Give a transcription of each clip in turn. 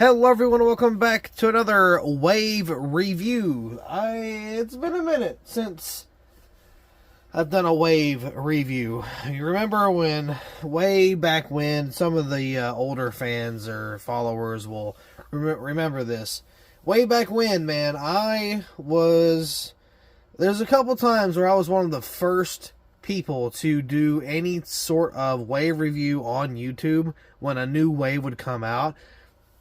Hello everyone, welcome back to another Wave review. It's been a minute since I've done a Wave review. You remember when, way back when, some of the older fans or followers will remember this. Way back when, man, there's a couple times where I was one of the first people to do any sort of Wave review on YouTube when a new Wave would come out.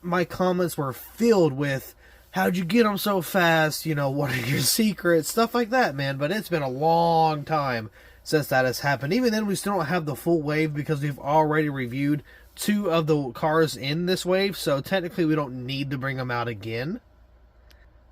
My comments were filled with, how'd you get them so fast? You know, what are your secrets? Stuff like that, man. But it's been a long time since that has happened. Even then, we still don't have the full Wave because we've already reviewed 2 of the cars in this Wave. So technically, we don't need to bring them out again.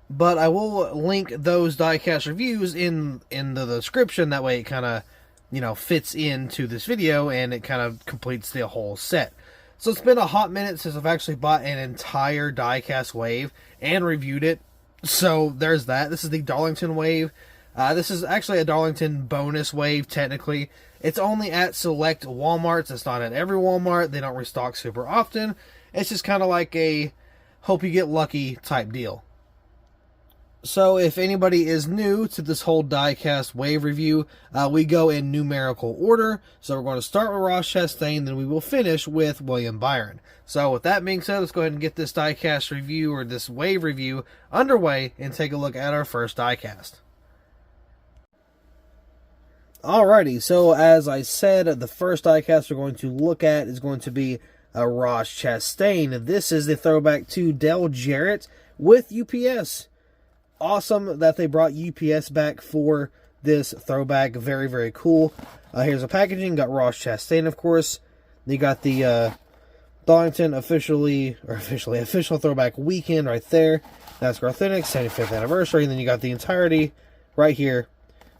But I will link those diecast reviews in the description. That way it kind of, you know, fits into this video and it kind of completes the whole set. So it's been a hot minute since I've actually bought an entire diecast Wave and reviewed it. So there's that. This is the Darlington Wave. This is actually a Darlington bonus Wave, technically. It's only at select Walmarts. It's not at every Walmart. They don't restock super often. It's just kind of like a hope you get lucky type deal. So if anybody is new to this whole diecast Wave review, we go in numerical order. So we're going to start with Ross Chastain, then we will finish with William Byron. So with that being said, let's go ahead and get this diecast review, or this Wave review, underway and take a look at our first diecast. Alrighty, so as I said, the first diecast we're going to look at is going to be Ross Chastain. This is the throwback to Dale Jarrett with UPS. Awesome that they brought UPS back for this throwback. Very, very cool. Here's the packaging. Got Ross Chastain, of course. You got the Darlington official throwback weekend right there. NASCAR Authentic 75th anniversary. And then you got the entirety right here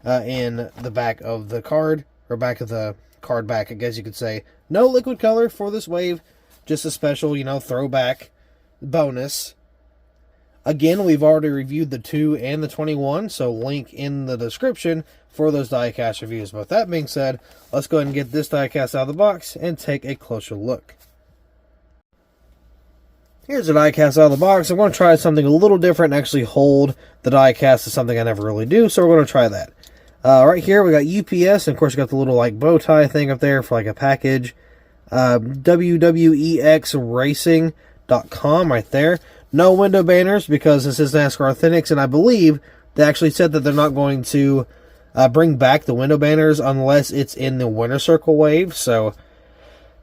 in the back of the card, or back of the card back, I guess you could say. No liquid color for this Wave. Just a special, you know, throwback bonus. Again, we've already reviewed the 2 and the 21, so link in the description for those diecast reviews. But with that being said, let's go ahead and get this diecast out of the box and take a closer look. Here's the diecast out of the box. I'm going to try something a little different and actually hold the diecast to something I never really do, so we're going to try that. Right here, we got UPS, and of course, you got the little like bow tie thing up there for like a package. WWEXRacing.com right there. No window banners because this is NASCAR Authentics, and I believe they actually said that they're not going to bring back the window banners unless it's in the Winter Circle Wave, so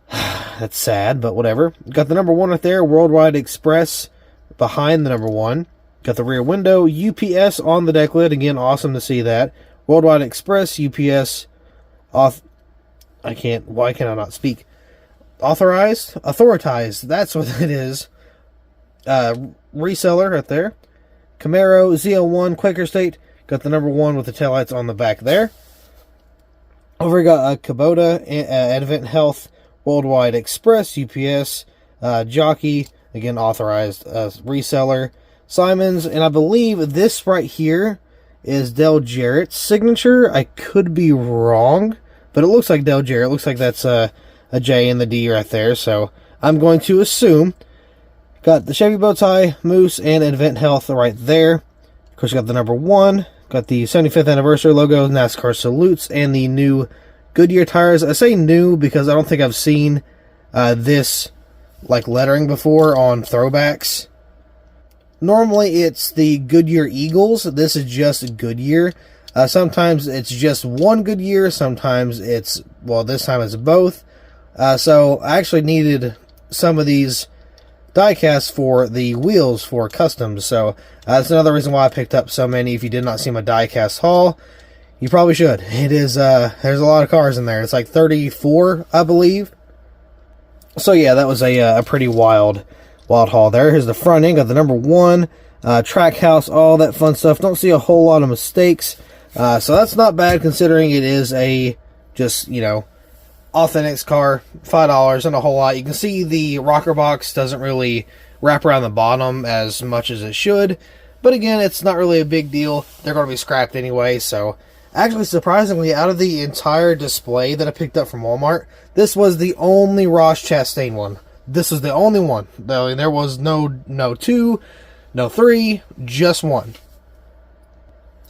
that's sad, but whatever. Got the number 1 right there, Worldwide Express behind the number 1. Got the rear window, UPS on the deck lid, again, awesome to see that. Worldwide Express, UPS, why can I not speak? Authorized, that's what it is. Reseller right there. Camaro ZL1 Quaker State. Got the number 1 with the taillights on the back there. Over we got a Kubota, Advent Health, Worldwide Express, UPS, Jockey, again authorized reseller, Simons, and I believe this right here is Dale Jarrett's signature. I could be wrong, but it looks like Dale Jarrett. It looks like that's a J and the D right there, so I'm going to assume. Got the Chevy bow tie, Moose, and Advent Health right there. Of course, you got the number 1. Got the 75th anniversary logo, NASCAR salutes, and the new Goodyear tires. I say new because I don't think I've seen this like lettering before on throwbacks. Normally, it's the Goodyear Eagles. This is just Goodyear. Sometimes it's just one Goodyear. Sometimes it's, well, this time it's both. So I actually needed some of these diecast for the wheels for customs, so that's another reason why I picked up so many. If you did not see my diecast haul, you probably should. It is there's a lot of cars in there. It's like 34, I believe. So yeah, that was a pretty wild haul there. Here's the front end, got the number 1, track house, all that fun stuff. Don't see a whole lot of mistakes, so that's not bad considering it is a just, you know, Authentics car, $5 and a whole lot. You can see the rocker box doesn't really wrap around the bottom as much as it should, but again, it's not really a big deal. They're going to be scrapped anyway, so actually, surprisingly, out of the entire display that I picked up from Walmart, this was the only Ross Chastain one. This is the only one. There was no 2, no 3, just one.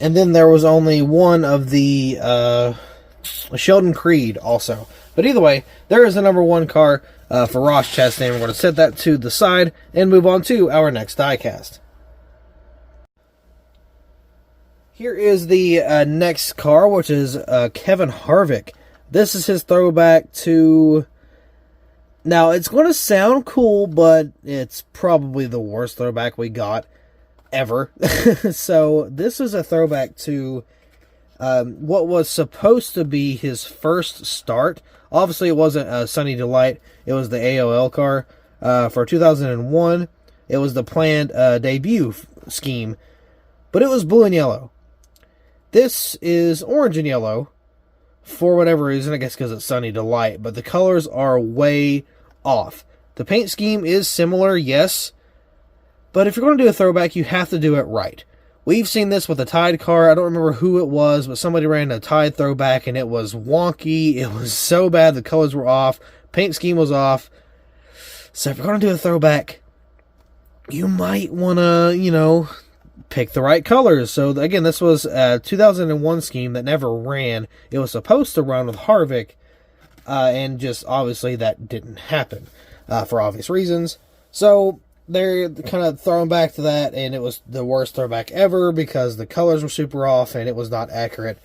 And then there was only one of the Sheldon Creed also. But either way, there is the number 1 car for Ross Chastain. We're going to set that to the side and move on to our next diecast. Here is the next car, which is Kevin Harvick. This is his throwback to... Now, it's going to sound cool, but it's probably the worst throwback we got ever. So, this is a throwback to what was supposed to be his first start. Obviously, it wasn't Sunny Delight. It was the AOL car for 2001. It was the planned debut scheme, but it was blue and yellow. This is orange and yellow for whatever reason. I guess because it's Sunny Delight, but the colors are way off. The paint scheme is similar, yes, but if you're going to do a throwback, you have to do it right. We've seen this with the Tide car. I don't remember who it was, but somebody ran a Tide throwback, and it was wonky. It was so bad. The colors were off. Paint scheme was off. So if you're going to do a throwback, you might want to, pick the right colors. So, again, this was a 2001 scheme that never ran. It was supposed to run with Harvick, and just obviously that didn't happen for obvious reasons. So, they're kind of thrown back to that, and it was the worst throwback ever because the colors were super off, and it was not accurate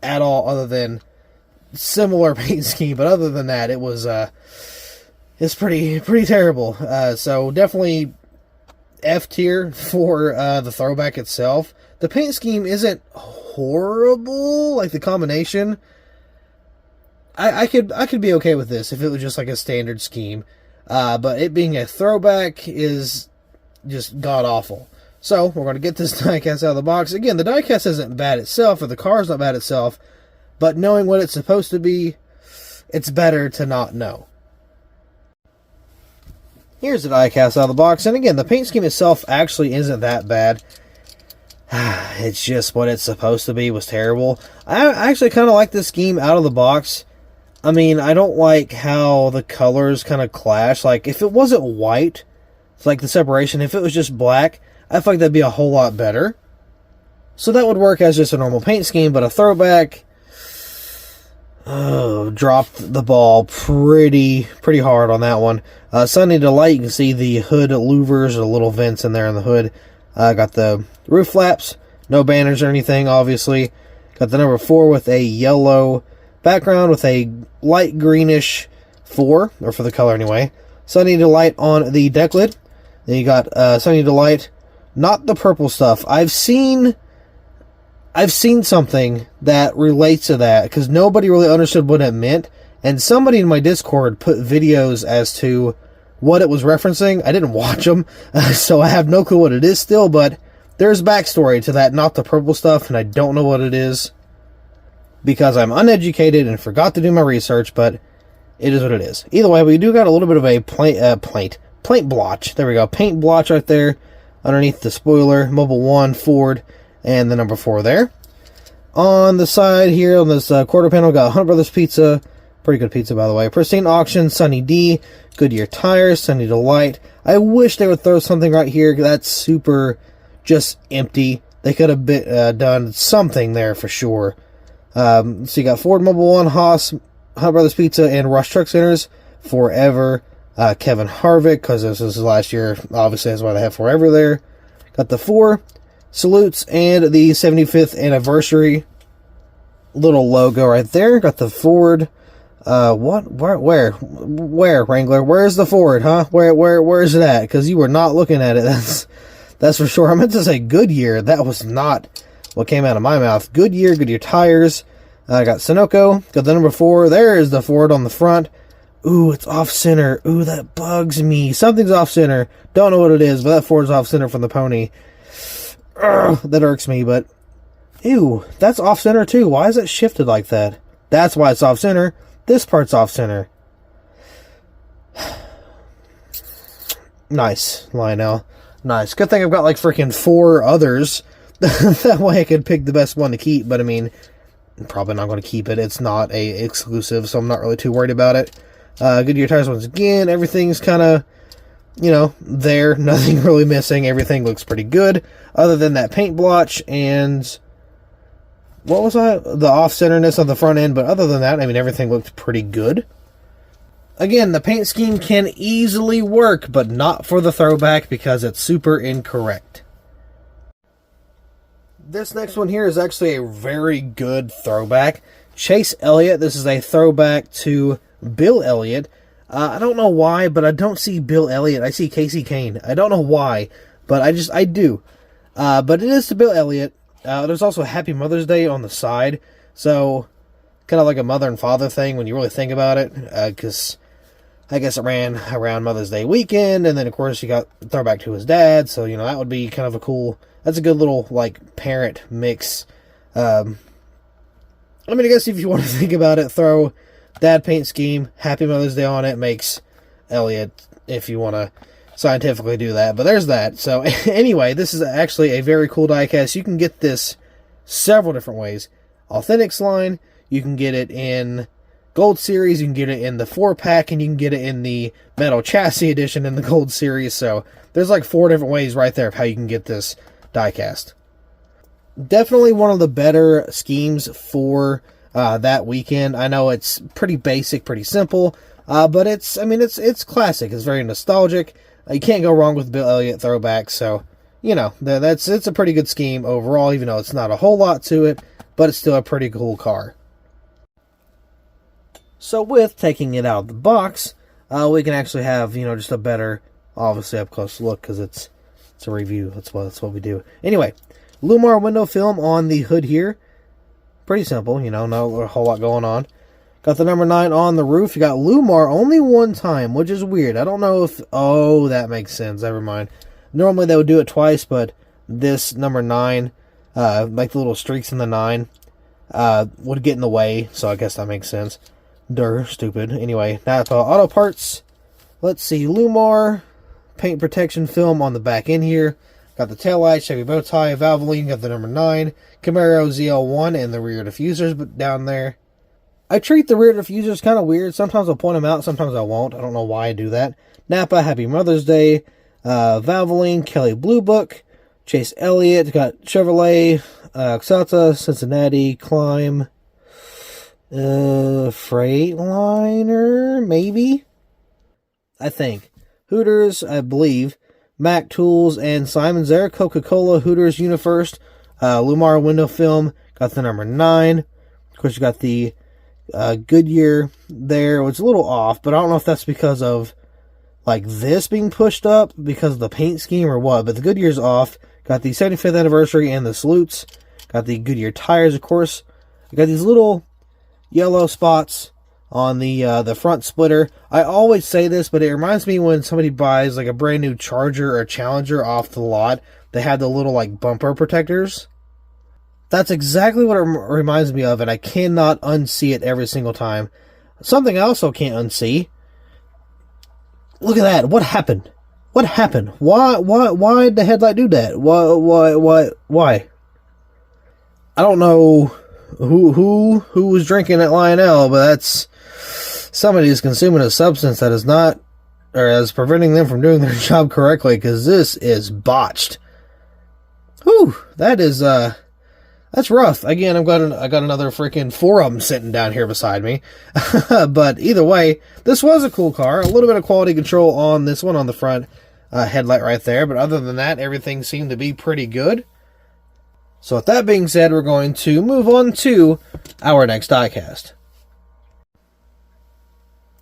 at all, other than similar paint scheme. But other than that, it was it's pretty terrible. So, definitely F tier for the throwback itself. The paint scheme isn't horrible, like the combination. I could be okay with this if it was just like a standard scheme, but it being a throwback is just god awful. So we're going to get this diecast out of the box. Again, the diecast isn't bad itself, or the car's not bad itself, but knowing what it's supposed to be, it's better to not know. Here's the diecast out of the box, and again, the paint scheme itself actually isn't that bad. It's just what it's supposed to be was terrible. I actually kind of like this scheme out of the box. I mean, I don't like how the colors kind of clash. Like, if it wasn't white, it's like the separation, if it was just black, I feel like that'd be a whole lot better. So that would work as just a normal paint scheme, but a throwback... dropped the ball pretty hard on that one. Sunny Delight, you can see the hood louvers, or little vents in there in the hood. Got the roof flaps, no banners or anything, obviously. Got the number 4 with a yellow background with a light greenish 4, or for the color anyway. Sunny Delight on the deck lid. Then you got Sunny Delight, not the purple stuff. I've seen something that relates to that, because nobody really understood what it meant, and somebody in my Discord put videos as to what it was referencing. I didn't watch them, so I have no clue what it is still, but there's backstory to that, not the purple stuff, and I don't know what it is, because I'm uneducated and forgot to do my research, but it is what it is. Either way, we do got a little bit of a paint blotch. There we go, paint blotch right there, underneath the spoiler, Mobile 1, Ford, and the number 4 there. On the side here, on this quarter panel, got Hunt Brothers Pizza. Pretty good pizza, by the way. Pristine Auction, Sunny D. Goodyear Tires, Sunny Delight. I wish they would throw something right here. That's super just empty. They could have done something there for sure. So you got Ford, Mobile 1, Haas, Hunt Brothers Pizza, and Rush Truck Centers. Forever. Kevin Harvick, because this was last year. Obviously, that's why they have Forever there. Got the 4 salutes and the 75th anniversary little logo right there. Got the Ford. Where Wrangler? Where's the Ford, huh? Where's it at? Because you were not looking at it. That's for sure. I meant to say Goodyear. That was not what came out of my mouth. Goodyear Tires. Got Sunoco. Got the number 4. There is the Ford on the front. Ooh, it's off center. Ooh, that bugs me. Something's off center. Don't know what it is, but that Ford's off center from the pony. That irks me, but ew, that's off center too. Why is it shifted like that? That's why it's off center. This part's off center. Nice, Lionel. Nice. Good thing I've got like freaking 4 others. That way I could pick the best one to keep, but I mean, I'm probably not going to keep it. It's not a exclusive, so I'm not really too worried about it. Goodyear tires once again. Everything's kind of, there. Nothing really missing. Everything looks pretty good, other than that paint blotch and what was that? The off-centerness on the front end. But other than that, I mean, everything looked pretty good. Again, the paint scheme can easily work, but not for the Throwback because it's super incorrect. This next one here is actually a very good Throwback. Chase Elliott. This is a throwback to Bill Elliott. I don't know why, but I don't see Bill Elliott. I see Casey Kane. I don't know why, but I do. But it is to Bill Elliott. There's also Happy Mother's Day on the side. So, kind of like a mother and father thing when you really think about it. Because I guess it ran around Mother's Day weekend. And then, of course, you got throwback to his dad. So, that would be kind of a cool... That's a good little, parent mix. I guess if you want to think about it, throw dad paint scheme, Happy Mother's Day on it, makes Elliott, if you want to scientifically do that. But there's that. So, anyway, this is actually a very cool diecast. You can get this several different ways. Authentics line, you can get it in Gold Series, you can get it in the 4-pack, and you can get it in the Metal Chassis Edition in the Gold Series. So, there's 4 different ways right there of how you can get this diecast. Definitely one of the better schemes for that weekend. I know it's pretty basic, pretty simple, but it's classic. It's very nostalgic. You can't go wrong with Bill Elliott Throwback, so, it's a pretty good scheme overall, even though it's not a whole lot to it, but it's still a pretty cool car. So with taking it out of the box, we can actually have, just a better, obviously up-close look, because it's a review. That's what we do. Anyway, Lumar window film on the hood here. Pretty simple, not a whole lot going on. Got the number 9 on the roof. You got Lumar only one time, which is weird. I don't know if... Oh, that makes sense. Never mind. Normally they would do it twice, but this number 9, the little streaks in the 9, would get in the way, so I guess that makes sense. Stupid. Anyway, Napa Auto Parts. Let's see, Lumar paint protection film on the back end here. Got the taillight, Chevy bow tie, Valvoline, got the number 9, Camaro ZL1, and the rear diffusers down there. I treat the rear diffusers kind of weird. Sometimes I'll point them out, sometimes I won't. I don't know why I do that. Napa, Happy Mother's Day, Valvoline, Kelly Blue Book, Chase Elliott, got Chevrolet, Exalta, Cincinnati, Climb, Freightliner, maybe? I think. Hooters, I believe. Mac Tools, and Simon's there. Coca-Cola, Hooters, UniFirst, Lumar window film, got the number 9. Of course, you got the Goodyear there. It's a little off, but I don't know if that's because of, this being pushed up, because of the paint scheme or what, but the Goodyear's off. Got the 75th anniversary and the salutes. Got the Goodyear tires, of course. You got these little yellow spots on the front splitter. I always say this, but it reminds me when somebody buys a brand new Charger or Challenger off the lot. They have the little bumper protectors. That's exactly what it reminds me of, and I cannot unsee it every single time. Something I also can't unsee. Look at that. What happened? What happened? Why did the headlight do that? Why? I don't know who was drinking at Lionel, but that's somebody is consuming a substance that is not, or is preventing them from doing their job correctly, because this is botched. Whew, that's rough. Again, I got another freaking 4 of them sitting down here beside me. But either way, this was a cool car. A little bit of quality control on this one on the front headlight right there, but other than that, everything seemed to be pretty good. So with that being said, we're going to move on to our next diecast,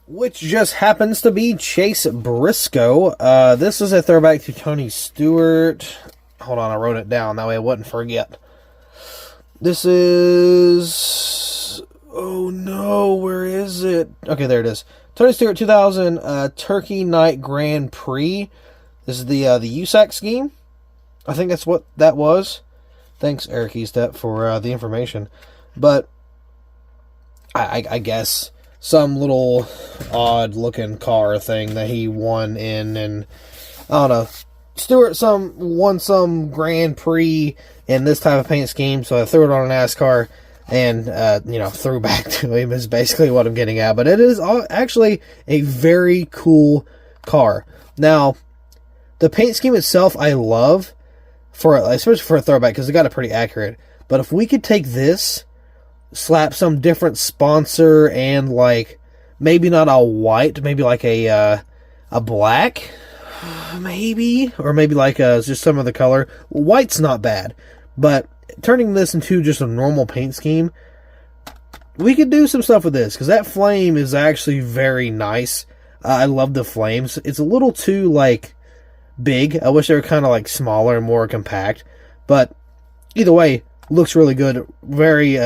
which just happens to be Chase Briscoe. This is a throwback to Tony Stewart. Hold on, I wrote it down. That way I wouldn't forget. This is... Oh no, where is it? Okay, there it is. Tony Stewart 2000 Turkey Night Grand Prix. This is the USAC scheme. I think that's what that was. Thanks, Eric Estep, for the information. But I guess some little odd-looking car thing that he won in, and I don't know. Stewart won some Grand Prix in this type of paint scheme, so I threw it on a NASCAR, and, throwback to him is basically what I'm getting at. But it is actually a very cool car. Now, the paint scheme itself I love, especially for a throwback, because it got it pretty accurate. But if we could take this, slap some different sponsor, and, like, maybe not a white, maybe like a black, maybe, or maybe like just some of the color. White's not bad, but turning this into just a normal paint scheme, we could do some stuff with this, because that flame is actually very nice. I love the flames. It's a little too, like, big. I wish they were kind of, like, smaller and more compact, but either way, looks really good. Very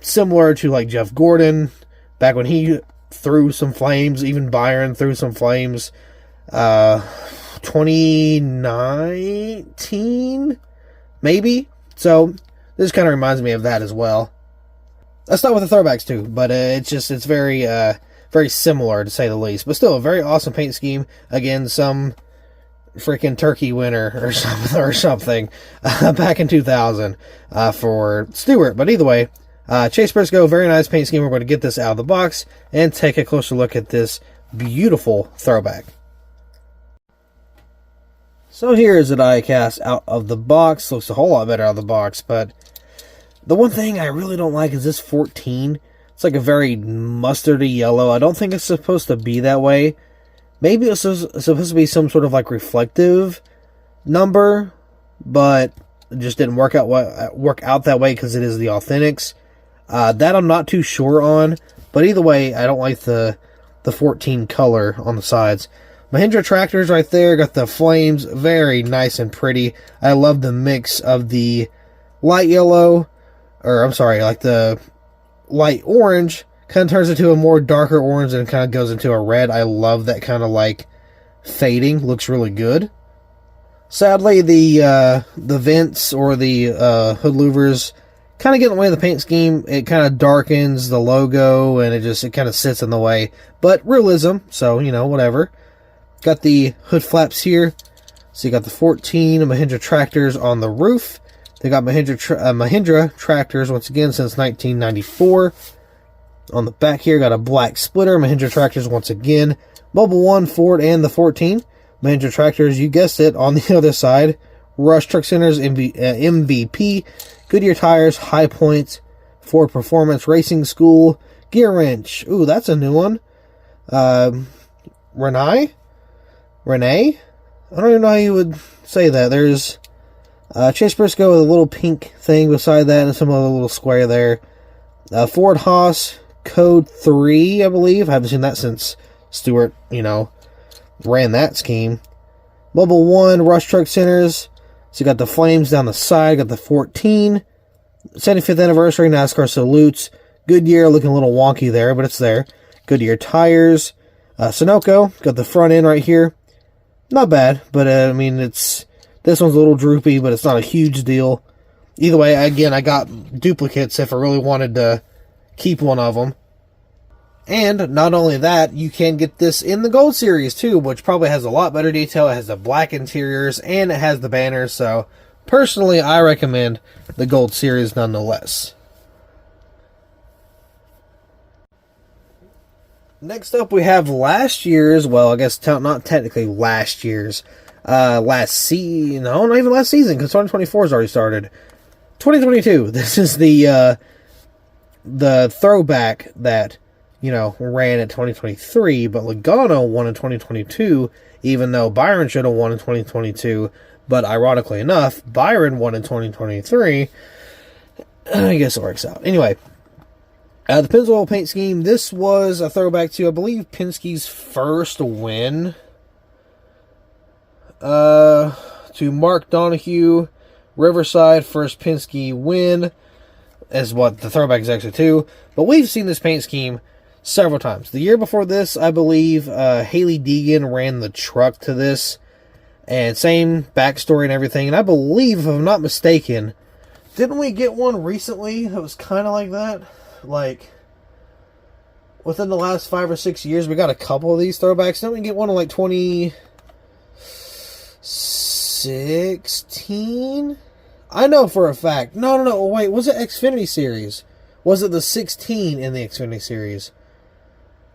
similar to, like, Jeff Gordon, back when he threw some flames. Even Byron threw some flames. 2019, maybe. So this kind of reminds me of that as well. That's not with the throwbacks too, but it's very similar, to say the least. But still, a very awesome paint scheme. Again, some freaking turkey winner or something back in 2000 for Stewart. But either way, Chase Briscoe, very nice paint scheme. We're going to get this out of the box and take a closer look at this beautiful throwback. So here is the diecast out of the box. Looks a whole lot better out of the box, but the one thing I really don't like is this 14. It's like a very mustardy yellow. I don't think it's supposed to be that way. Maybe it's supposed to be some sort of like reflective number, but it just didn't work out that way because it is the Authentics. That I'm not too sure on, but either way, I don't like the 14 color on the sides. Mahindra tractors right there, got the flames, very nice and pretty. I love the mix of the light yellow, like the light orange, kind of turns into a more darker orange and kind of goes into a red. I love that kind of like fading, looks really good. Sadly, the vents or the hood louvers kind of get in the way of the paint scheme. It kind of darkens the logo and it kind of sits in the way. But realism, so, whatever. Got the hood flaps here. So you got the 14 Mahindra tractors on the roof. They got Mahindra tractors, once again, since 1994. On the back here, got a black splitter. Mahindra tractors, once again. Mobile 1, Ford, and the 14. Mahindra tractors, you guessed it, on the other side. Rush Truck Centers, MVP. Goodyear tires, High Points. Ford Performance Racing School. Gear Wrench. Ooh, that's a new one. Renee? I don't even know how you would say that. There's Chase Briscoe with a little pink thing beside that and some other little square there. Ford Haas Code 3, I believe. I haven't seen that since Stewart, ran that scheme. Mobile 1, Rush Truck Centers. So you got the flames down the side. Got the 14. 75th anniversary NASCAR salutes. Goodyear looking a little wonky there, but it's there. Goodyear tires. Sunoco, got the front end right here. Not bad, but this one's a little droopy, but it's not a huge deal. Either way, again, I got duplicates if I really wanted to keep one of them. And not only that, you can get this in the Gold Series too, which probably has a lot better detail. It has the black interiors and it has the banners. So personally, I recommend the Gold Series nonetheless. Next up, we have last year's, well, I guess not technically last year's, not even last season, because 2024 has already started. 2022, this is the throwback that, ran in 2023, but Logano won in 2022, even though Byron should have won in 2022, but ironically enough, Byron won in 2023. I guess it works out. Anyway. The Pennzoil paint scheme, this was a throwback to, I believe, Penske's first win. To Mark Donohue, Riverside, first Penske win, is what the throwback is actually to. But we've seen this paint scheme several times. The year before this, I believe, Haley Deegan ran the truck to this. And same backstory and everything. And I believe, if I'm not mistaken, didn't we get one recently that was kind of like that? Like, within the last 5 or 6 years, we got a couple of these throwbacks. Didn't we get one in, 2016? I know for a fact. No, wait, was it Xfinity Series? Was it the 16 in the Xfinity Series?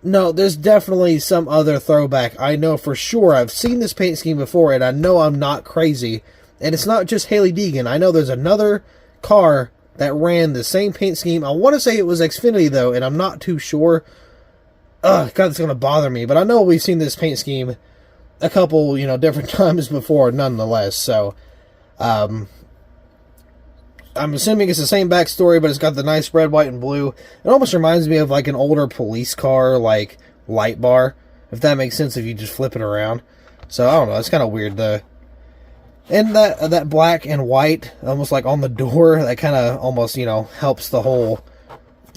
No, there's definitely some other throwback. I know for sure. I've seen this paint scheme before, and I know I'm not crazy. And it's not just Hailie Deegan. I know there's another car that ran the same paint scheme. I want to say it was Xfinity, though, and I'm not too sure. Ugh, God, it's going to bother me. But I know we've seen this paint scheme a couple, different times before, nonetheless. So, I'm assuming it's the same backstory, but it's got the nice red, white, and blue. It almost reminds me of, like, an older police car, like, light bar. If that makes sense, if you just flip it around. So, I don't know. It's kind of weird, and that black and white, almost like on the door, that kind of almost, helps the whole,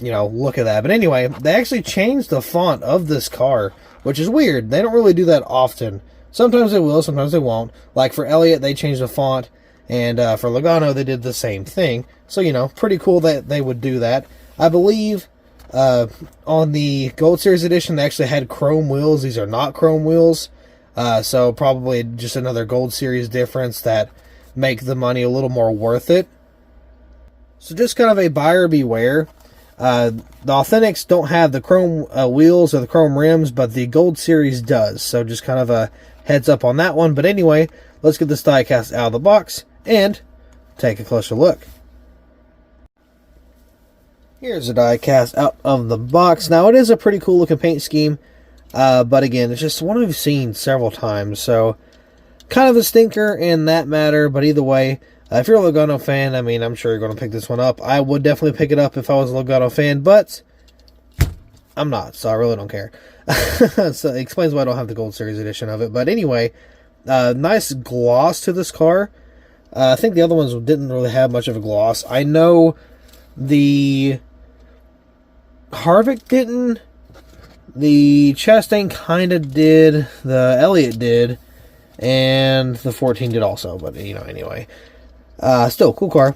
look of that. But anyway, they actually changed the font of this car, which is weird. They don't really do that often. Sometimes they will, sometimes they won't. Like for Elliott, they changed the font, and for Logano, they did the same thing. So, pretty cool that they would do that. I believe on the Gold Series edition, they actually had chrome wheels. These are not chrome wheels. So probably just another Gold Series difference that make the money a little more worth it. So just kind of a buyer beware. The Authentics don't have the chrome wheels or the chrome rims, but the Gold Series does. So just kind of a heads up on that one. But anyway, let's get this diecast out of the box and take a closer look. Here's the diecast out of the box. Now it is a pretty cool looking paint scheme. But again, it's just one we've seen several times, so kind of a stinker in that matter. But either way, if you're a Logano fan, I mean, I'm sure you're going to pick this one up. I would definitely pick it up if I was a Logano fan, but I'm not, so I really don't care. So it explains why I don't have the Gold Series edition of it. But anyway, nice gloss to this car. I think the other ones didn't really have much of a gloss. I know the Harvick didn't. The Chastain kind of did, the Elliott did, and the 14 did also, but, anyway. Still, cool car.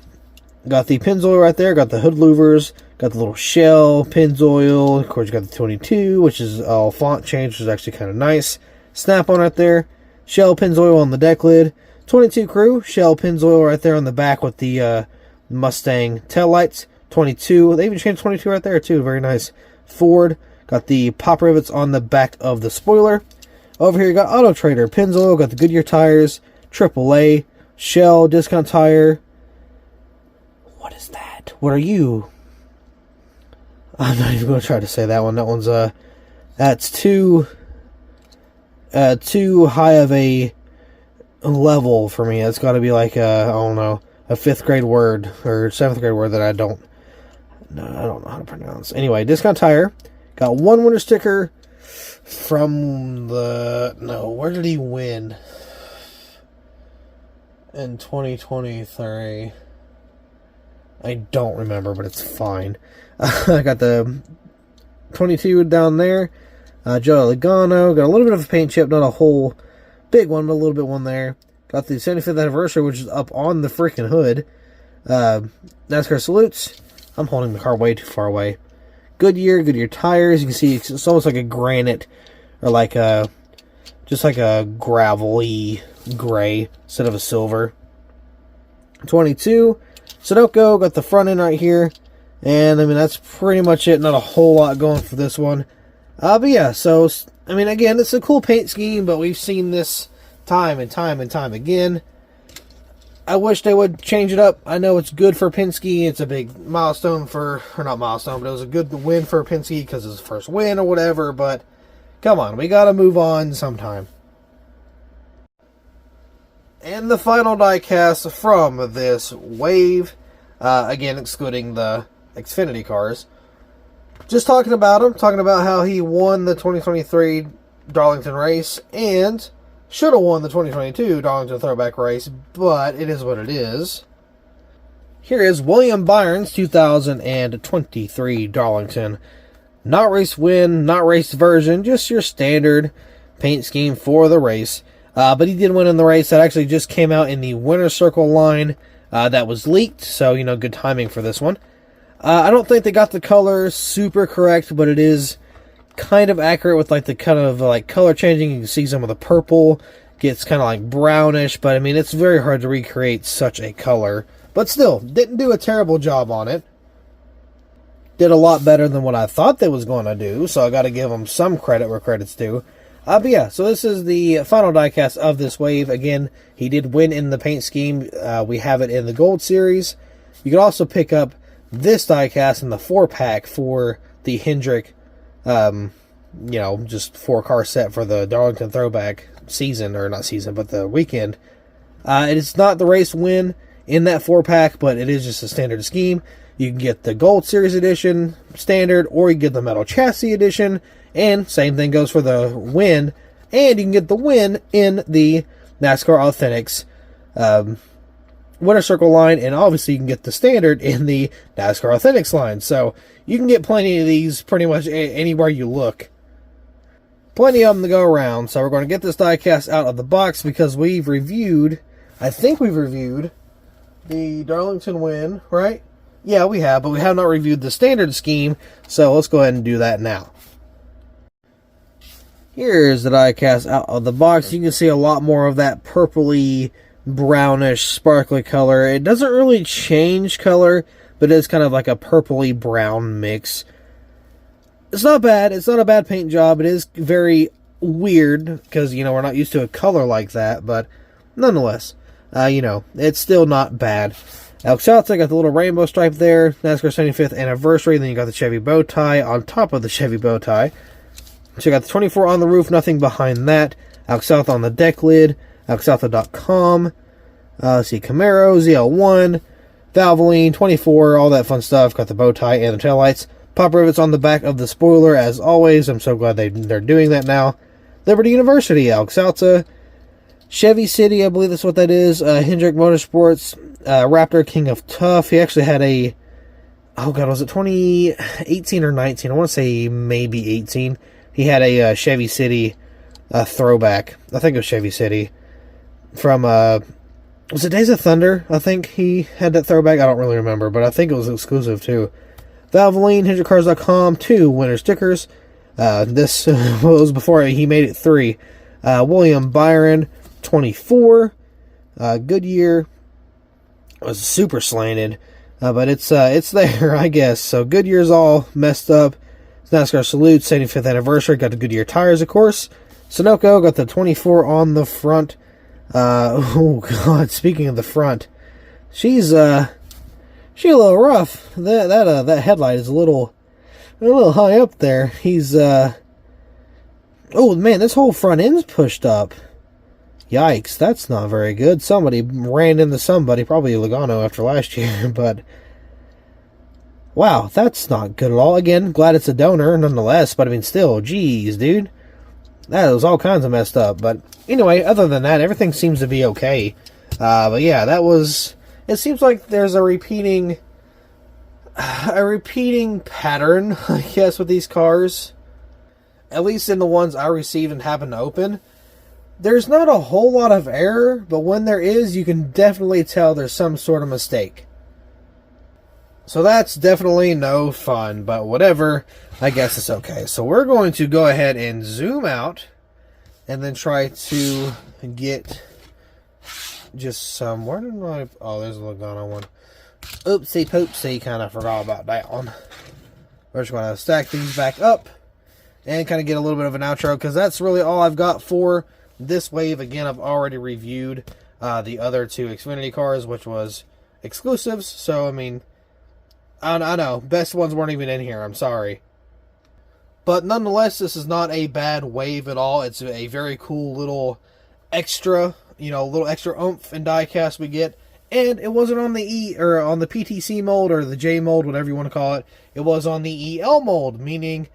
Got the Pennzoil right there, got the hood louvers, got the little shell, Pennzoil, of course you got the 22, which is all font change, which is actually kind of nice. Snap-on right there, shell Pennzoil on the deck lid, 22 crew, shell Pennzoil right there on the back with the Mustang taillights, 22, they even changed 22 right there too, very nice. Ford. Got the pop rivets on the back of the spoiler. Over here you got Auto Trader, Pennzoil, got the Goodyear tires, AAA, Shell, discount tire. What is that? What are you? I'm not even going to try to say that one. That one's, that's too high of a level for me. It's got to be like, I don't know, a 5th grade word, or 7th grade word that I don't know how to pronounce. Anyway, discount tire. Got one winner sticker from where did he win? In 2023. I don't remember, but it's fine. I got the 22 down there. Joe Logano. Got a little bit of a paint chip, not a whole big one, but a little bit one there. Got the 75th anniversary, which is up on the freaking hood. NASCAR salutes. I'm holding the car way too far away. Goodyear tires. You can see it's almost like a granite, or like just like a gravelly gray instead of a silver. 22. Sunoco, got the front end right here. And, I mean, that's pretty much it. Not a whole lot going for this one. But yeah, so, I mean, again, it's a cool paint scheme, but we've seen this time and time and time again. I wish they would change it up. I know it's good for Penske. It's a big milestone or not milestone, but it was a good win for Penske because it's his first win or whatever, but come on, we got to move on sometime. And the final diecast from this wave, again, excluding the Xfinity cars. Just talking about him, talking about how he won the 2023 Darlington race and should have won the 2022 Darlington Throwback race, but it is what it is. Here is William Byron's 2023 Darlington. Not race win, not race version, just your standard paint scheme for the race. But he did win in the race. That actually just came out in the winner's circle line that was leaked, so, you know, good timing for this one. I don't think they got the color super correct, but it is kind of accurate with like the kind of like color changing. You can see some of the purple gets kind of like brownish, but I mean, it's very hard to recreate such a color. But still, didn't do a terrible job on it. Did a lot better than what I thought they was going to do, so I got to give them some credit where credit's due. But yeah, so this is the final diecast of this wave. Again, he did win in the paint scheme. We have it in the Gold Series. You can also pick up this diecast in the 4-pack for the Hendrick, just 4-car set for the Darlington Throwback season, or not season, but the weekend. It's not the race win in that 4-pack, but it is just a standard scheme. You can get the Gold Series edition standard, or you can get the Metal Chassis edition, and same thing goes for the win, and you can get the win in the NASCAR Authentics Winner Circle line, and obviously you can get the standard in the NASCAR Authentics line. So you can get plenty of these pretty much anywhere you look. Plenty of them to go around. So we're going to get this diecast out of the box because I think we've reviewed the Darlington win, right? Yeah, we have, but we have not reviewed the standard scheme, so let's go ahead and do that now. Here's the diecast out of the box. You can see a lot more of that purpley, brownish, sparkly color. It doesn't really change color, but it's kind of like a purpley brown mix. It's not bad. It's not a bad paint job. It is very weird because, we're not used to a color like that, but nonetheless, it's still not bad. Alex Outside got the little rainbow stripe there, NASCAR 75th anniversary, then you got the Chevy bow tie on top of the Chevy bow tie. So you got the 24 on the roof, nothing behind that. Alex South on the deck lid, AlexSouth.com. Let's see, Camaro, ZL1, Valvoline, 24, all that fun stuff. Got the bow tie and the taillights. Pop rivets on the back of the spoiler, as always. I'm so glad they're doing that now. Liberty University, Alex South. Chevy City, I believe that's what that is. Hendrick Motorsports, Raptor King of Tough. He actually had was it 2018 or 19? I want to say maybe 18. He had a Chevy City throwback. I think it was Chevy City. From, was it Days of Thunder? I think he had that throwback. I don't really remember, but I think it was exclusive too. Valvoline, HendrickCars.com, 2 winner stickers. This was before he made it 3. William Byron, 24. Goodyear was super slanted, but it's there, I guess. So Goodyear's all messed up. NASCAR Salute, 75th anniversary. Got the Goodyear tires, of course. Sunoco got the 24 on the front. Oh God! Speaking of the front, she's a little rough. That headlight is a little high up there. Oh man, this whole front end's pushed up. Yikes, that's not very good. Somebody ran into somebody, probably Logano after last year, but wow, that's not good at all. Again, glad it's a donor nonetheless, but I mean still, geez, dude. That was all kinds of messed up. But anyway, other than that, everything seems to be okay. But yeah, it seems like there's a repeating pattern, I guess, with these cars. At least in the ones I received and happened to open. There's not a whole lot of error, but when there is, you can definitely tell there's some sort of mistake. So that's definitely no fun, but whatever, I guess it's okay. So we're going to go ahead and zoom out and then try to get just some, where did I, oh, there's a Logano one. Oopsie poopsie, kind of forgot about that one. We're just going to stack these back up and kind of get a little bit of an outro, because that's really all I've got for this wave. Again, I've already reviewed the other 2 Xfinity cars, which was exclusives, so I mean, I know, best ones weren't even in here, I'm sorry. But nonetheless, this is not a bad wave at all. It's a very cool little extra, little extra oomph and diecast we get. And it wasn't on the on the PTC mold or the J mold, whatever you want to call it. It was on the EL mold, meaning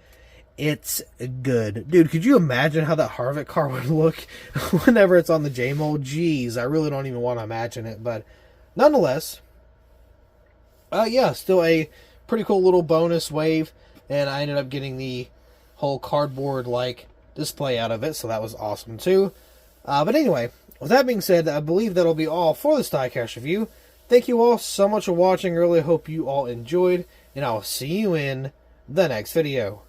it's good. Dude, could you imagine how that Harvick car would look whenever it's on the J mold? Jeez, I really don't even want to imagine it. But nonetheless, yeah, still a pretty cool little bonus wave. And I ended up getting the whole cardboard-like display out of it, so that was awesome too. But anyway, with that being said, I believe that'll be all for this diecast review. Thank you all so much for watching. I really hope you all enjoyed, and I'll see you in the next video.